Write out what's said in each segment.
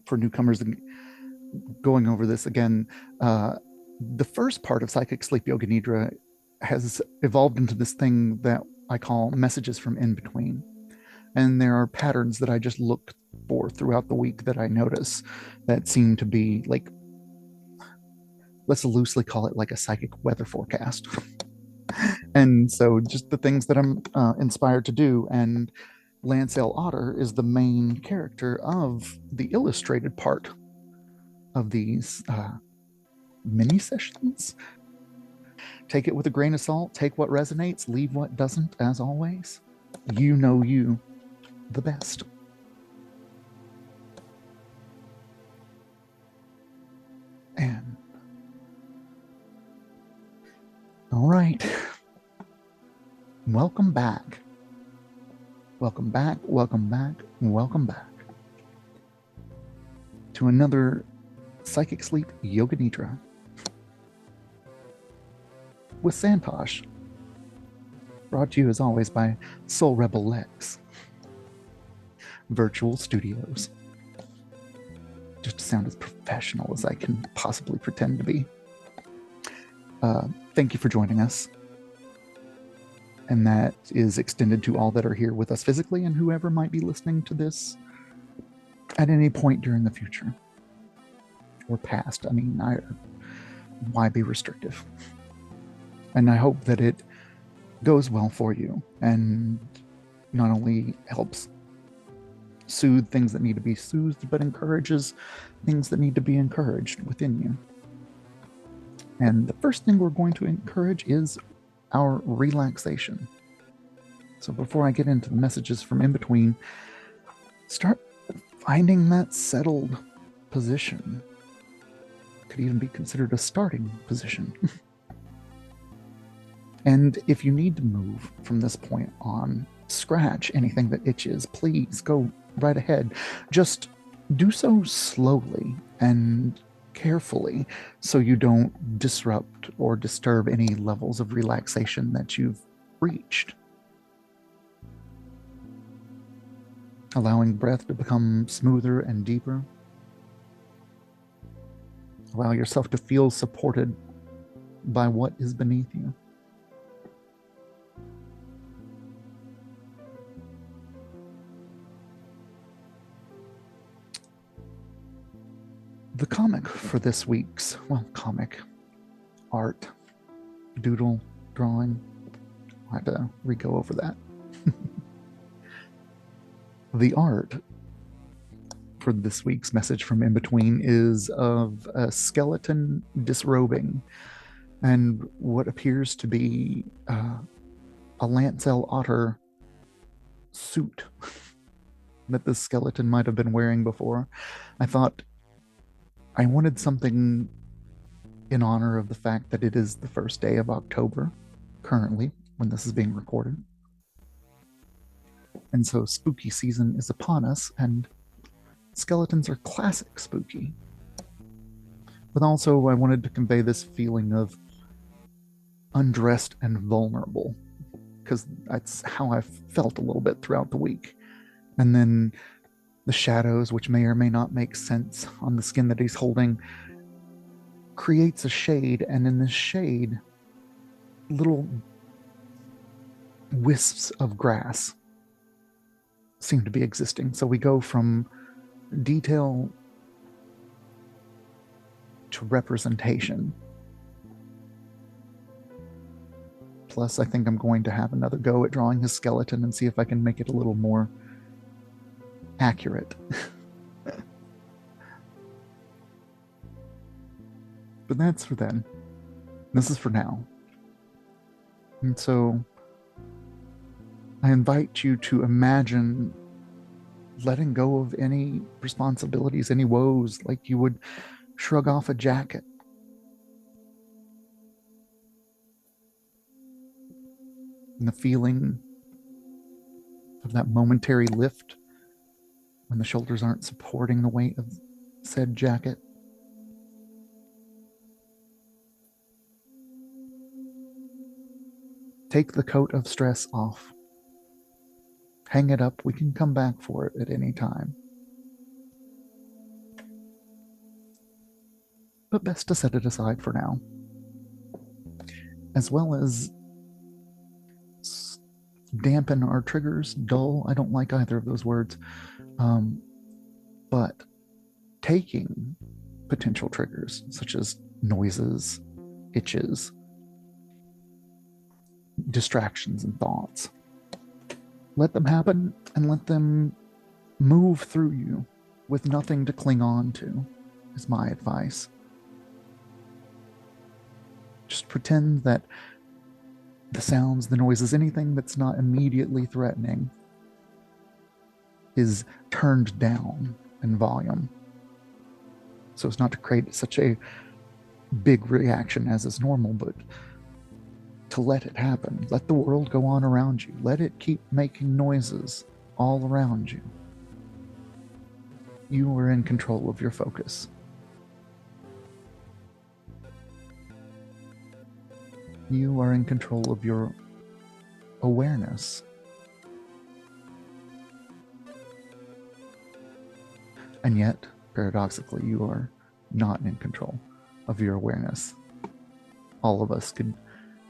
for newcomers going over this again, the first part of Psychic Sleep Yoga Nidra has evolved into this thing that I call messages from in between. And there are patterns that I just look for throughout the week that I notice that seem to be like, let's loosely call it like a psychic weather forecast. And so just the things that I'm inspired to do. And Lancel Otter is the main character of the illustrated part of these mini sessions. Take it with a grain of salt. Take what resonates, leave what doesn't, as always. You know you the best. And all right. Welcome back. Welcome back, welcome back, welcome back to another Psychic Sleep Yoga Nidra with Santosh. Brought to you as always by Soul Rebel Lex Virtual Studios. Just to sound as professional as I can possibly pretend to be. Thank you for joining us. And that is extended to all that are here with us physically and whoever might be listening to this at any point during the future or past. I mean, why be restrictive? And I hope that it goes well for you and not only helps soothe things that need to be soothed, but encourages things that need to be encouraged within you. And the first thing we're going to encourage is our relaxation. So before I get into the messages from in between, start finding that settled position. Could even be considered a starting position. And if you need to move from this point on, scratch anything that itches, please go right ahead. Just do so slowly and carefully so you don't disrupt or disturb any levels of relaxation that you've reached. Allowing breath to become smoother and deeper. Allow yourself to feel supported by what is beneath you. The comic for this week's, comic, art, doodle, drawing, I'll have to re-go over that. The art for this week's message from in between is of a skeleton disrobing and what appears to be a Lancel Otter suit that the skeleton might have been wearing before. I thought I wanted something in honor of the fact that it is the first day of October, currently, when this is being recorded. And so spooky season is upon us, and skeletons are classic spooky. But also I wanted to convey this feeling of undressed and vulnerable, because that's how I've felt a little bit throughout the week. And then the shadows, which may or may not make sense on the skin that he's holding, creates a shade, and in this shade, little wisps of grass seem to be existing. So we go from detail to representation. Plus, I think I'm going to have another go at drawing his skeleton and see if I can make it a little more accurate. But that's for then. This is for now. And so I invite you to imagine letting go of any responsibilities, any woes, like you would shrug off a jacket. And the feeling of that momentary lift when the shoulders aren't supporting the weight of said jacket. Take the coat of stress off. Hang it up. We can come back for it at any time. but best to set it aside for now. As well as dampen our triggers, dull. I don't like either of those words. But taking potential triggers, such as noises, itches, distractions, and thoughts, let them happen and let them move through you with nothing to cling on to, is my advice. Just pretend that the sounds, the noises, anything that's not immediately threatening is turned down in volume, so as not to create such a big reaction as is normal, but to let it happen. Let the world go on around you. Let it keep making noises all around you. You are in control of your focus. You are in control of your awareness. And yet, paradoxically, you are not in control of your awareness. All of us could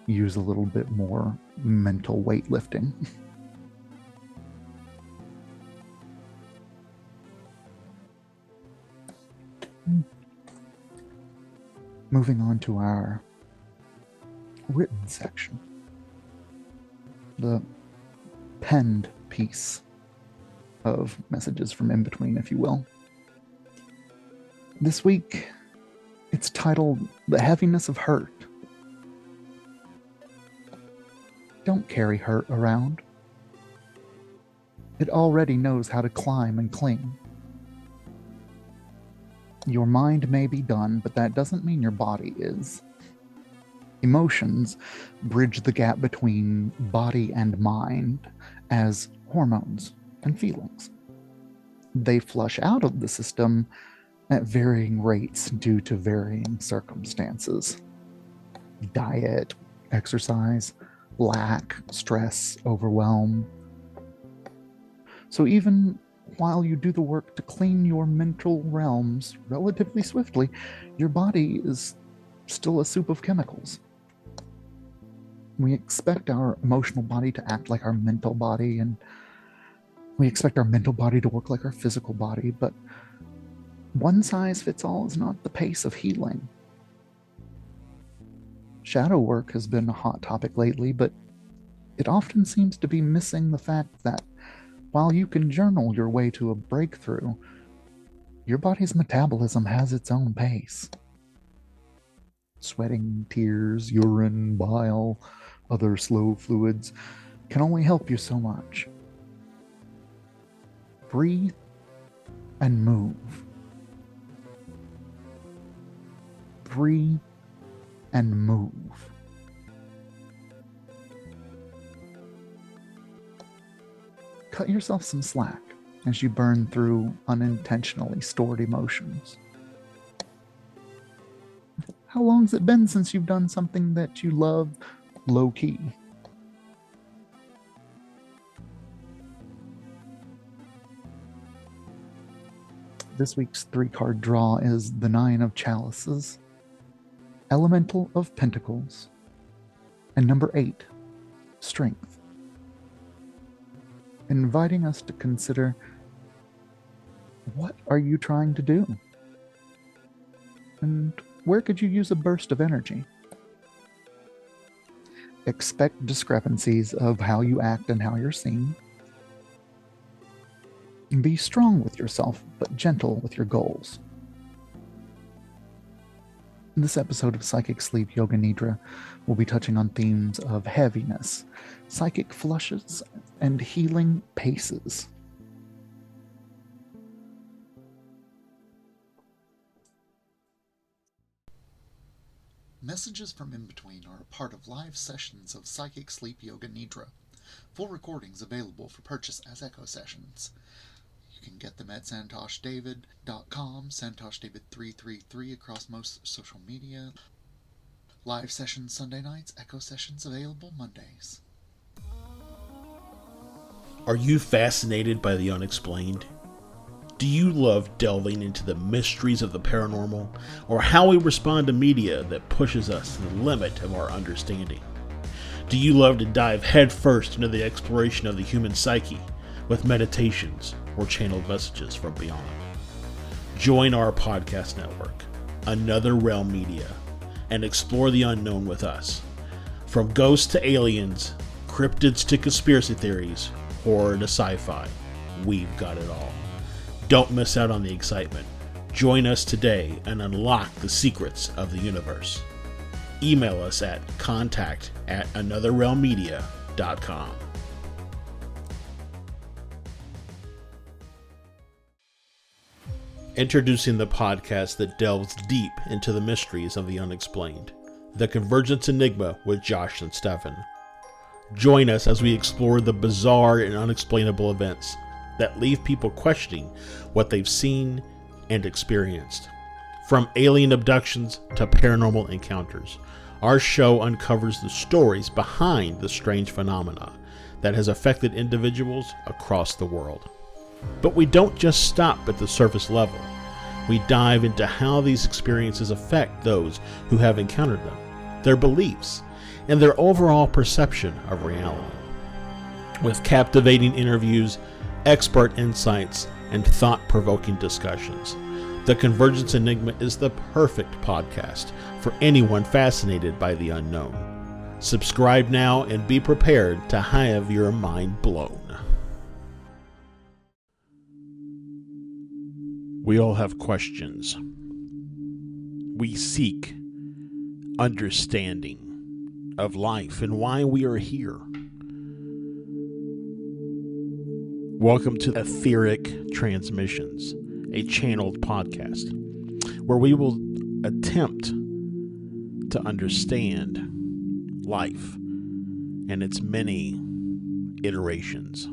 use a little bit more mental weightlifting. Moving on to our written section, the penned piece of messages from in between, if you will. This week, it's titled The Heaviness of Hurt. Don't carry hurt around. It already knows how to climb and cling. Your mind may be done, but that doesn't mean your body is. Emotions bridge the gap between body and mind as hormones and feelings. They flush out of the system at varying rates due to varying circumstances. Diet, exercise, lack, stress, overwhelm. So even while you do the work to clean your mental realms relatively swiftly, your body is still a soup of chemicals. We expect our emotional body to act like our mental body, and we expect our mental body to work like our physical body, but one size fits all is not the pace of healing. Shadow work has been a hot topic lately, but it often seems to be missing the fact that while you can journal your way to a breakthrough, your body's metabolism has its own pace. Sweating, tears, urine, bile, other slow fluids can only help you so much. Breathe and move. Breathe and move. Cut yourself some slack as you burn through unintentionally stored emotions. How long's it been since you've done something that you love low-key? This week's 3-card draw is the 9 of Chalices, Elemental of Pentacles, and number 8, Strength. Inviting us to consider, what are you trying to do? And where could you use a burst of energy? Expect discrepancies of how you act and how you're seen. Be strong with yourself, but gentle with your goals. In this episode of Psychic Sleep Yoga Nidra, we'll be touching on themes of heaviness, psychic flushes, and healing paces. Messages from in between are a part of live sessions of Psychic Sleep Yoga Nidra. Full recordings available for purchase as echo sessions. You can get them at santosdavid.com, santosdavid333 across most social media. Live sessions Sunday nights, echo sessions available Mondays. Are you fascinated by the unexplained? Do you love delving into the mysteries of the paranormal, or how we respond to media that pushes us to the limit of our understanding? Do you love to dive headfirst into the exploration of the human psyche with meditations or channeled messages from beyond? Join our podcast network, Another Realm Media, and explore the unknown with us. From ghosts to aliens, cryptids to conspiracy theories, horror to sci-fi, we've got it all. Don't miss out on the excitement. Join us today and unlock the secrets of the universe. Email us at contact@anotherrealmmedia.com. Introducing the podcast that delves deep into the mysteries of the unexplained. The Convergence Enigma with Josh and Stefan. Join us as we explore the bizarre and unexplainable events that leave people questioning what they've seen and experienced. From alien abductions to paranormal encounters, our show uncovers the stories behind the strange phenomena that has affected individuals across the world. But we don't just stop at the surface level. We dive into how these experiences affect those who have encountered them, their beliefs, and their overall perception of reality. With captivating interviews, expert insights, and thought-provoking discussions, The Convergence Enigma is the perfect podcast for anyone fascinated by the unknown. Subscribe now and be prepared to have your mind blown. We all have questions. We seek understanding of life and why we are here. Welcome to Etheric Transmissions, a channeled podcast where we will attempt to understand life and its many iterations.